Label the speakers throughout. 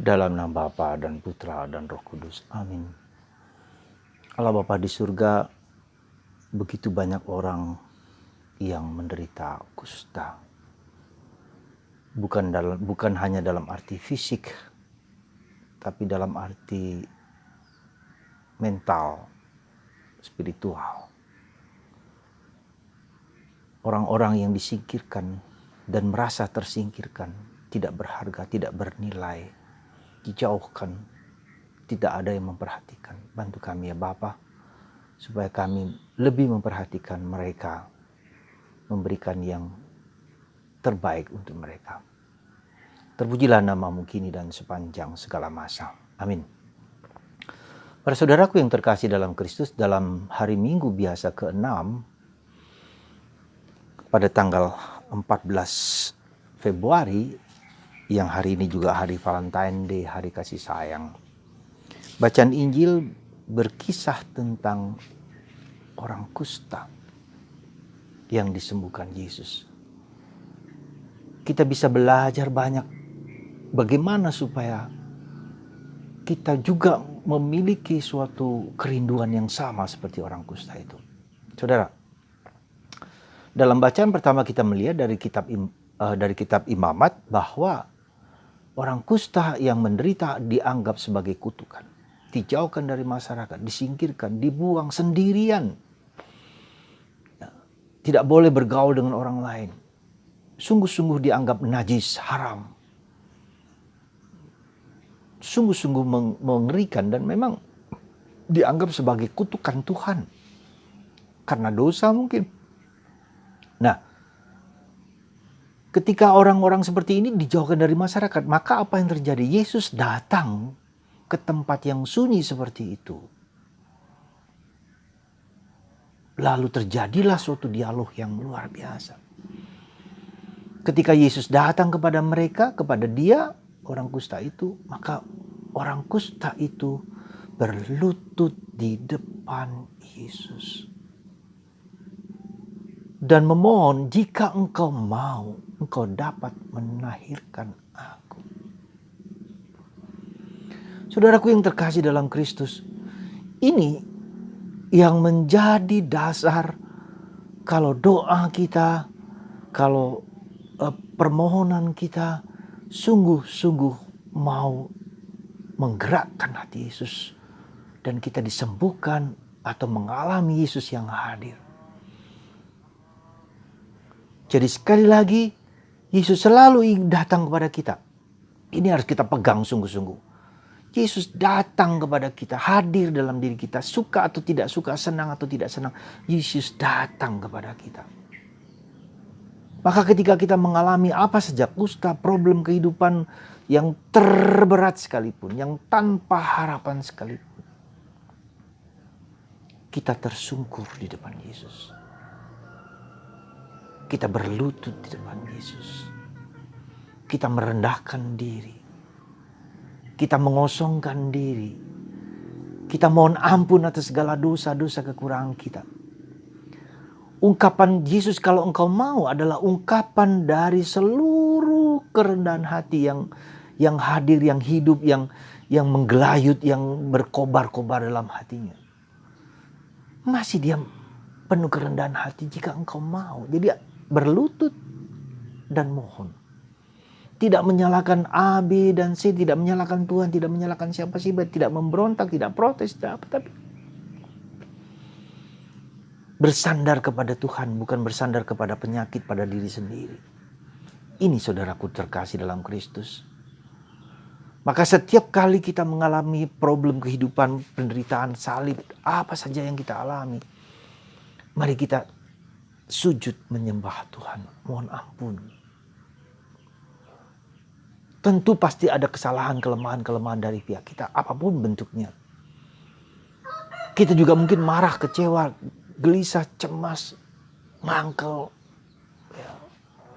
Speaker 1: Dalam nama Bapa dan Putra dan Roh Kudus. Amin. Allah Bapa di surga, begitu banyak orang yang menderita kusta. Bukan hanya dalam arti fisik, tapi dalam arti mental, spiritual. Orang-orang yang disingkirkan dan merasa tersingkirkan, tidak berharga, tidak bernilai, dijauhkan, tidak ada yang memperhatikan. Bantu kami ya Bapa, supaya kami lebih memperhatikan mereka, memberikan yang terbaik untuk mereka. Terpujilah namamu kini dan sepanjang segala masa. Amin. Para saudaraku yang terkasih dalam Kristus, dalam hari Minggu biasa ke-6, pada tanggal 14 Februari, yang hari ini juga hari Valentine Day, hari kasih sayang. Bacaan Injil berkisah tentang orang kusta yang disembuhkan Yesus. Kita bisa belajar banyak bagaimana supaya kita juga memiliki suatu kerinduan yang sama seperti orang kusta itu. Saudara, dalam bacaan pertama kita melihat dari kitab Imamat bahwa orang kusta yang menderita dianggap sebagai kutukan, dijauhkan dari masyarakat, disingkirkan, dibuang sendirian. Tidak boleh bergaul dengan orang lain. Sungguh-sungguh dianggap najis, haram. Sungguh-sungguh mengerikan dan memang dianggap sebagai kutukan Tuhan. Karena dosa mungkin. Nah, ketika orang-orang seperti ini dijauhkan dari masyarakat, maka apa yang terjadi? Yesus datang ke tempat yang sunyi seperti itu. Lalu terjadilah suatu dialog yang luar biasa. Ketika Yesus datang kepada mereka, kepada dia, orang kusta itu, maka orang kusta itu berlutut di depan Yesus. Dan memohon, jika engkau mau, engkau dapat melahirkan aku. Saudaraku yang terkasih dalam Kristus, ini yang menjadi dasar kalau doa kita, kalau permohonan kita sungguh-sungguh mau menggerakkan hati Yesus dan kita disembuhkan atau mengalami Yesus yang hadir. Jadi sekali lagi, Yesus selalu datang kepada kita. Ini harus kita pegang sungguh-sungguh. Yesus datang kepada kita, hadir dalam diri kita. Suka atau tidak suka, senang atau tidak senang. Yesus datang kepada kita. Maka ketika kita mengalami apa saja, kusta, problem kehidupan yang terberat sekalipun, yang tanpa harapan sekalipun, kita tersungkur di depan Yesus. Kita berlutut di depan Yesus. Kita merendahkan diri. Kita mengosongkan diri. Kita mohon ampun atas segala dosa-dosa kekurangan kita. Ungkapan Yesus kalau engkau mau adalah ungkapan dari seluruh kerendahan hati yang hadir, yang hidup, yang menggelayut, yang berkobar-kobar dalam hatinya. Masih dia penuh kerendahan hati jika engkau mau. Jadi berlutut dan mohon. Tidak menyalahkan A, B, dan C. Tidak menyalahkan Tuhan. Tidak menyalahkan siapa-siapa. Tidak memberontak. Tidak protes. Tidak apa. Tapi bersandar kepada Tuhan. Bukan bersandar kepada penyakit pada diri sendiri. Ini saudaraku terkasih dalam Kristus. Maka setiap kali kita mengalami problem kehidupan, penderitaan, salib, apa saja yang kita alami, mari kita sujud menyembah Tuhan. Mohon ampun. Tentu pasti ada kesalahan, kelemahan dari pihak kita. Apapun bentuknya. Kita juga mungkin marah, kecewa, gelisah, cemas, mangkel,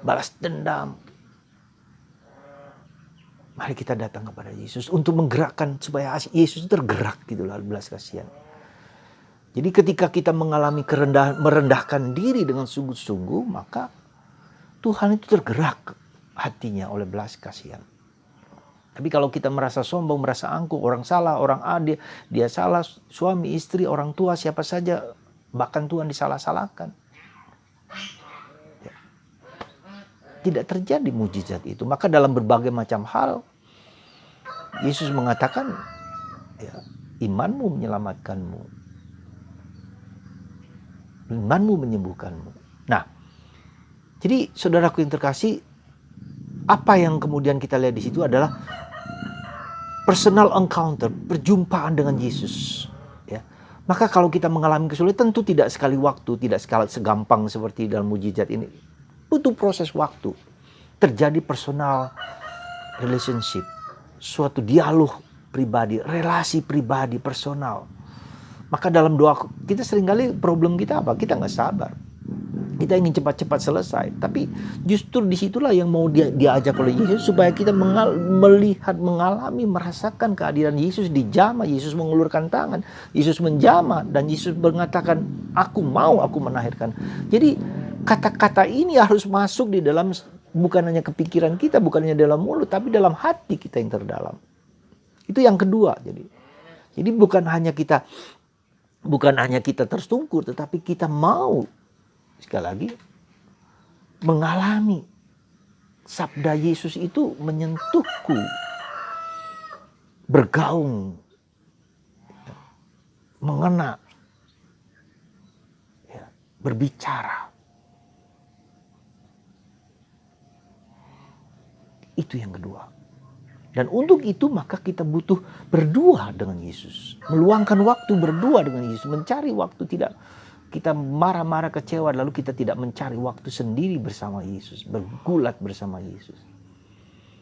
Speaker 1: balas dendam. Mari kita datang kepada Yesus untuk menggerakkan supaya Yesus tergerak gitu lah, belas kasihan. Jadi ketika kita mengalami merendahkan diri dengan sungguh-sungguh, maka Tuhan itu tergerak hatinya oleh belas kasihan. Tapi kalau kita merasa sombong, merasa angkuh, orang salah, orang A, dia salah, suami, istri, orang tua, siapa saja, bahkan Tuhan disalah-salahkan. Tidak terjadi mujizat itu. Maka dalam berbagai macam hal, Yesus mengatakan, ya, imanmu menyelamatkanmu. Imanmu menyembuhkanmu. Nah, jadi saudaraku yang terkasih, apa yang kemudian kita lihat di situ adalah personal encounter, perjumpaan dengan Yesus. Ya. Maka kalau kita mengalami kesulitan, tentu tidak sekali waktu, tidak sekali segampang seperti dalam mujizat ini. Butuh proses waktu. Terjadi personal relationship, suatu dialog pribadi, relasi pribadi, personal. Maka dalam doa kita seringkali problem kita apa? Kita nggak sabar. Kita ingin cepat-cepat selesai. Tapi justru disitulah yang mau diajak oleh Yesus supaya kita melihat, mengalami, merasakan kehadiran Yesus dijamah. Yesus mengulurkan tangan. Yesus menjamah dan Yesus mengatakan, aku mau, aku menahirkan. Jadi kata-kata ini harus masuk di dalam, bukan hanya kepikiran kita, bukan hanya dalam mulut, tapi dalam hati kita yang terdalam. Itu yang kedua. Jadi bukan hanya kita tersungkur, tetapi kita mau sekali lagi mengalami sabda Yesus itu menyentuhku, bergaung, mengena, ya, berbicara. Itu yang kedua. Dan untuk itu maka kita butuh berdua dengan Yesus. Meluangkan waktu berdua dengan Yesus. Mencari waktu, tidak kita marah-marah kecewa lalu kita tidak mencari waktu sendiri bersama Yesus. Bergulat bersama Yesus.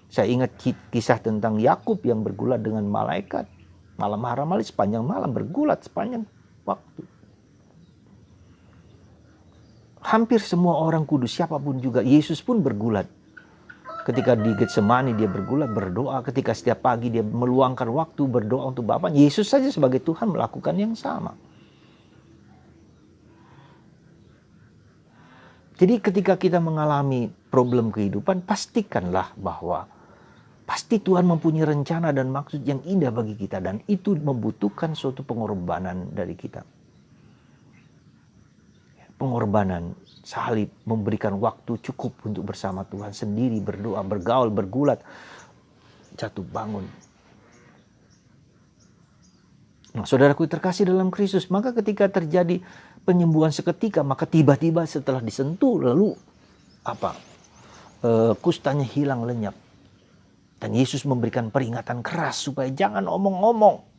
Speaker 1: Saya ingat kisah tentang Yakub yang bergulat dengan malaikat. Malam hari sepanjang malam bergulat sepanjang waktu. Hampir semua orang kudus siapapun juga, Yesus pun bergulat. Ketika di Getsemani dia bergulat, berdoa. Ketika setiap pagi dia meluangkan waktu berdoa untuk Bapa. Yesus saja sebagai Tuhan melakukan yang sama. Jadi ketika kita mengalami problem kehidupan, pastikanlah bahwa pasti Tuhan mempunyai rencana dan maksud yang indah bagi kita. Dan itu membutuhkan suatu pengorbanan dari kita. Pengorbanan, salib, memberikan waktu cukup untuk bersama Tuhan sendiri, berdoa, bergaul, bergulat, jatuh bangun. Nah, saudaraku terkasih dalam Kristus, maka ketika terjadi penyembuhan seketika, maka tiba-tiba setelah disentuh, lalu kustanya hilang lenyap. Dan Yesus memberikan peringatan keras supaya jangan omong-omong.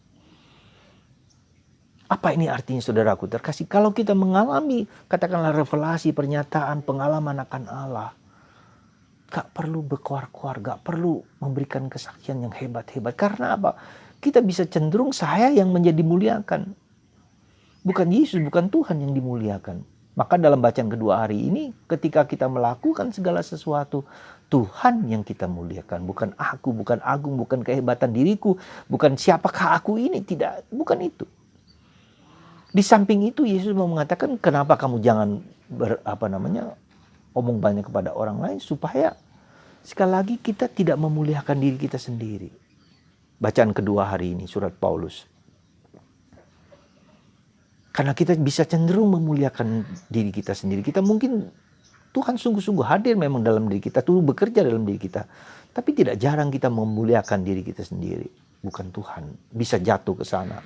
Speaker 1: Apa ini artinya saudaraku terkasih? Kalau kita mengalami katakanlah revelasi, pernyataan, pengalaman akan Allah. Gak perlu berkuar-kuar, gak perlu memberikan kesaksian yang hebat-hebat. Karena apa? Kita bisa cenderung saya yang menjadi dimuliakan. Bukan Yesus, bukan Tuhan yang dimuliakan. Maka dalam bacaan kedua hari ini ketika kita melakukan segala sesuatu, Tuhan yang kita muliakan. Bukan aku, bukan agung, bukan kehebatan diriku. Bukan siapakah aku ini, tidak. Bukan itu. Di samping itu Yesus mau mengatakan kenapa kamu jangan omong banyak kepada orang lain supaya sekali lagi kita tidak memuliakan diri kita sendiri. Bacaan kedua hari ini surat Paulus. Karena kita bisa cenderung memuliakan diri kita sendiri. Kita mungkin Tuhan sungguh-sungguh hadir memang dalam diri kita, Tuhan bekerja dalam diri kita. Tapi tidak jarang kita memuliakan diri kita sendiri. Bukan Tuhan. Bisa jatuh ke sana.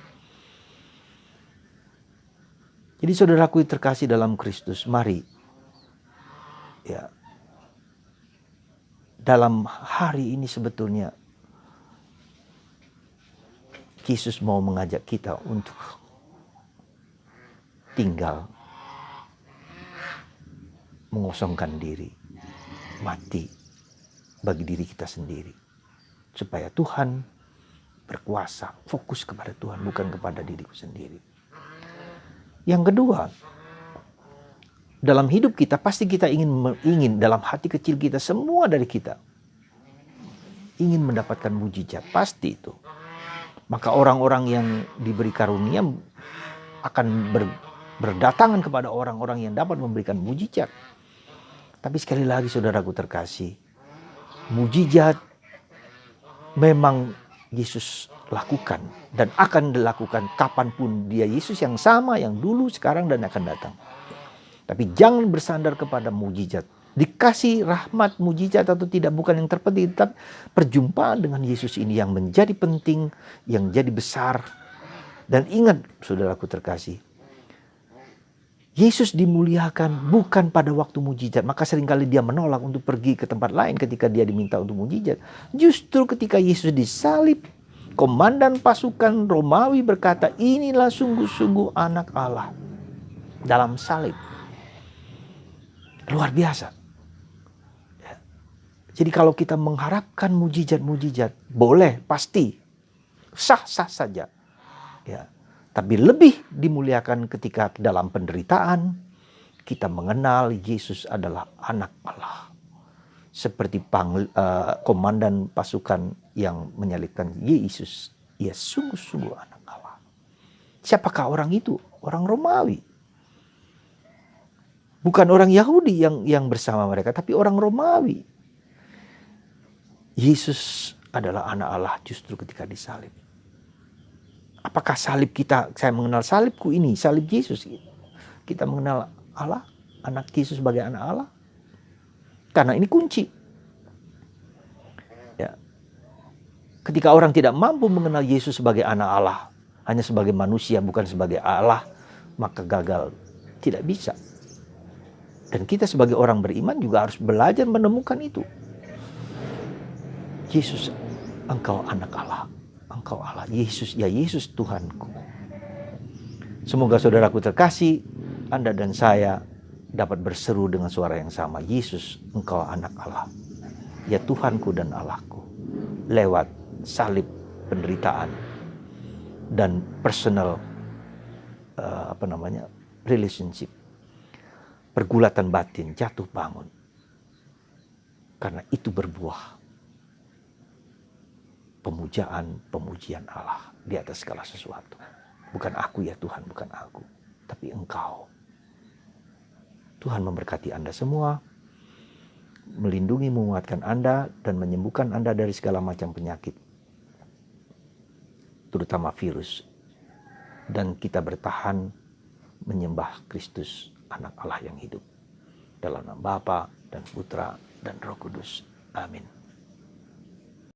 Speaker 1: Jadi saudaraku terkasih dalam Kristus, mari ya dalam hari ini sebetulnya Yesus mau mengajak kita untuk tinggal, mengosongkan diri, mati bagi diri kita sendiri, supaya Tuhan berkuasa, fokus kepada Tuhan bukan kepada diriku sendiri. Yang kedua, dalam hidup kita pasti kita ingin dalam hati kecil kita, semua dari kita ingin mendapatkan mujizat, pasti itu. Maka orang-orang yang diberi karunia akan berdatangan kepada orang-orang yang dapat memberikan mujizat. Tapi sekali lagi saudaraku terkasih, mujizat memang Yesus lakukan dan akan dilakukan kapanpun. Dia Yesus yang sama, yang dulu, sekarang, dan akan datang. Tapi jangan bersandar kepada mujizat. Dikasih rahmat, mujizat atau tidak bukan yang terpenting, tapi perjumpaan dengan Yesus ini yang menjadi penting, yang jadi besar. Dan ingat, saudaraku terkasih, Yesus dimuliakan bukan pada waktu mujizat. Maka seringkali dia menolak untuk pergi ke tempat lain ketika dia diminta untuk mujizat. Justru ketika Yesus disalib, komandan pasukan Romawi berkata, inilah sungguh-sungguh anak Allah dalam salib. Luar biasa. Jadi kalau kita mengharapkan mujizat-mujizat, boleh, pasti, sah-sah saja. Ya. Tapi lebih dimuliakan ketika dalam penderitaan kita mengenal Yesus adalah anak Allah. Seperti komandan pasukan yang menyalibkan Yesus. Ia sungguh-sungguh anak Allah. Siapakah orang itu? Orang Romawi. Bukan orang Yahudi yang bersama mereka, tapi orang Romawi. Yesus adalah anak Allah justru ketika disalib. Apakah salib kita, saya mengenal salibku ini, salib Yesus. Kita mengenal Allah, anak Yesus sebagai anak Allah. Karena ini kunci. Ya. Ketika orang tidak mampu mengenal Yesus sebagai anak Allah, hanya sebagai manusia bukan sebagai Allah, maka gagal, tidak bisa. Dan kita sebagai orang beriman juga harus belajar menemukan itu. Yesus, engkau anak Allah. Engkau Allah, Yesus, ya Yesus Tuhanku. Semoga saudaraku terkasih, Anda dan saya dapat berseru dengan suara yang sama. Yesus, engkau anak Allah. Ya Tuhanku dan Allahku. Lewat salib, penderitaan, dan personal relationship. Pergulatan batin, jatuh bangun. Karena itu berbuah pemujian Allah di atas segala sesuatu. Bukan aku ya Tuhan, bukan aku, tapi Engkau. Tuhan memberkati Anda semua, melindungi, menguatkan Anda, dan menyembuhkan Anda dari segala macam penyakit, terutama virus. Dan kita bertahan menyembah Kristus, anak Allah yang hidup. Dalam nama Bapa dan Putra dan Roh Kudus. Amin.